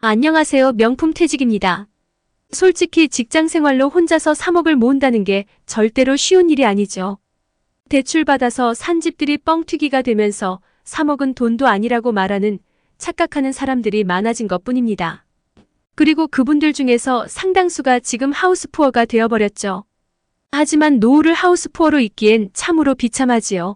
안녕하세요. 명품 퇴직입니다. 솔직히 직장 생활로 혼자서 3억을 모은다는 게 절대로 쉬운 일이 아니죠. 대출받아서 산 집들이 뻥튀기가 되면서 3억은 돈도 아니라고 말하는 착각하는 사람들이 많아진 것뿐입니다. 그리고 그분들 중에서 상당수가 지금 하우스푸어가 되어버렸죠. 하지만 노후를 하우스푸어로 잊기엔 참으로 비참하지요.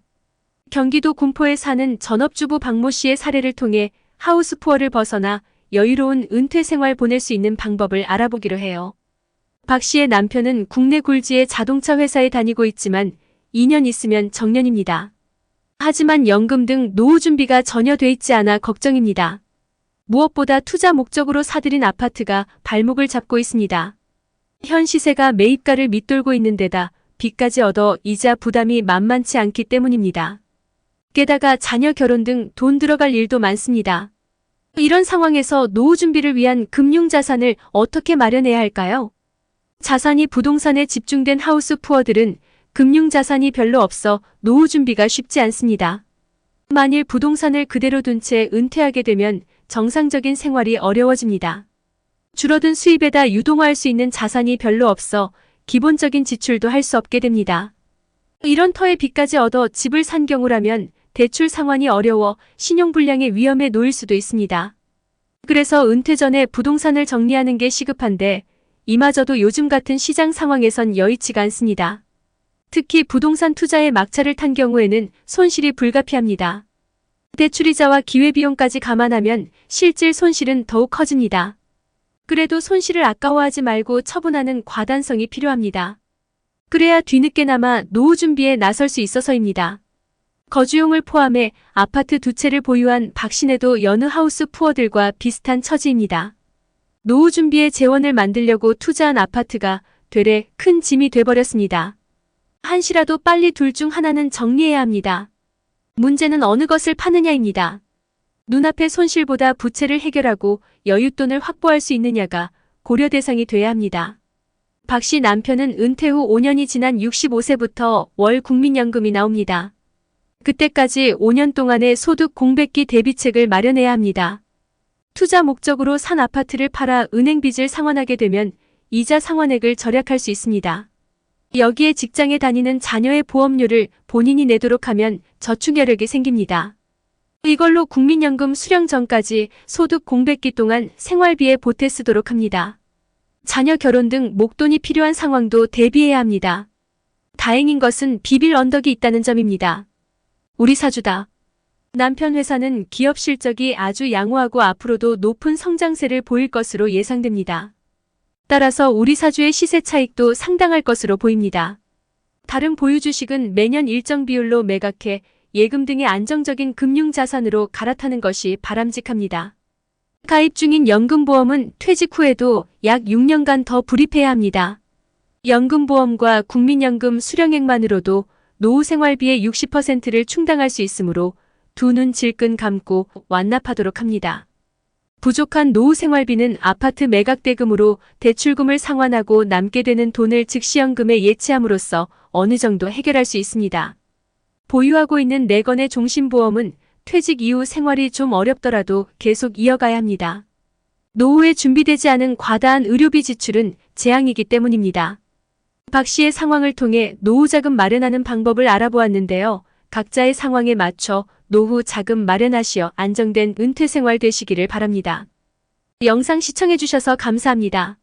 경기도 군포에 사는 전업주부 박모 씨의 사례를 통해 하우스푸어를 벗어나 여유로운 은퇴 생활 보낼 수 있는 방법을 알아보기로 해요. 박 씨의 남편은 국내 굴지의 자동차 회사에 다니고 있지만 2년 있으면 정년입니다. 하지만 연금 등 노후 준비가 전혀 돼 있지 않아 걱정입니다. 무엇보다 투자 목적으로 사들인 아파트가 발목을 잡고 있습니다. 현 시세가 매입가를 밑돌고 있는 데다 빚까지 얻어 이자 부담이 만만치 않기 때문입니다. 게다가 자녀 결혼 등 돈 들어갈 일도 많습니다. 이런 상황에서 노후 준비를 위한 금융자산을 어떻게 마련해야 할까요? 자산이 부동산에 집중된 하우스 푸어들은 금융자산이 별로 없어 노후 준비가 쉽지 않습니다. 만일 부동산을 그대로 둔 채 은퇴하게 되면 정상적인 생활이 어려워집니다. 줄어든 수입에다 유동화할 수 있는 자산이 별로 없어 기본적인 지출도 할 수 없게 됩니다. 이런 터에 빚까지 얻어 집을 산 경우라면 대출 상환이 어려워 신용불량의 위험에 놓일 수도 있습니다. 그래서 은퇴 전에 부동산을 정리하는 게 시급한데 이마저도 요즘 같은 시장 상황에선 여의치가 않습니다. 특히 부동산 투자에 막차를 탄 경우에는 손실이 불가피합니다. 대출이자와 기회비용까지 감안하면 실질 손실은 더욱 커집니다. 그래도 손실을 아까워하지 말고 처분하는 과단성이 필요합니다. 그래야 뒤늦게나마 노후 준비에 나설 수 있어서입니다. 거주용을 포함해 아파트 2채를 보유한 박 씨네도 여느 하우스 푸어들과 비슷한 처지입니다. 노후 준비에 재원을 만들려고 투자한 아파트가 되레 큰 짐이 돼버렸습니다. 한시라도 빨리 둘 중 하나는 정리해야 합니다. 문제는 어느 것을 파느냐입니다. 눈앞의 손실보다 부채를 해결하고 여윳돈을 확보할 수 있느냐가 고려 대상이 돼야 합니다. 박 씨 남편은 은퇴 후 5년이 지난 65세부터 월 국민연금이 나옵니다. 그때까지 5년 동안의 소득 공백기 대비책을 마련해야 합니다. 투자 목적으로 산 아파트를 팔아 은행 빚을 상환하게 되면 이자 상환액을 절약할 수 있습니다. 여기에 직장에 다니는 자녀의 보험료를 본인이 내도록 하면 저축 여력이 생깁니다. 이걸로 국민연금 수령 전까지 소득 공백기 동안 생활비에 보태 쓰도록 합니다. 자녀 결혼 등 목돈이 필요한 상황도 대비해야 합니다. 다행인 것은 비빌 언덕이 있다는 점입니다. 우리 사주다. 남편 회사는 기업 실적이 아주 양호하고 앞으로도 높은 성장세를 보일 것으로 예상됩니다. 따라서 우리 사주의 시세 차익도 상당할 것으로 보입니다. 다른 보유 주식은 매년 일정 비율로 매각해 예금 등의 안정적인 금융자산으로 갈아타는 것이 바람직합니다. 가입 중인 연금보험은 퇴직 후에도 약 6년간 더 불입해야 합니다. 연금보험과 국민연금 수령액만으로도 노후 생활비의 60%를 충당할 수 있으므로 두 눈 질끈 감고 완납하도록 합니다. 부족한 노후 생활비는 아파트 매각 대금으로 대출금을 상환하고 남게 되는 돈을 즉시연금에 예치함으로써 어느 정도 해결할 수 있습니다. 보유하고 있는 4건의 종신보험은 퇴직 이후 생활이 좀 어렵더라도 계속 이어가야 합니다. 노후에 준비되지 않은 과다한 의료비 지출은 재앙이기 때문입니다. 박 씨의 상황을 통해 노후 자금 마련하는 방법을 알아보았는데요. 각자의 상황에 맞춰 노후 자금 마련하시어 안정된 은퇴 생활 되시기를 바랍니다. 영상 시청해주셔서 감사합니다.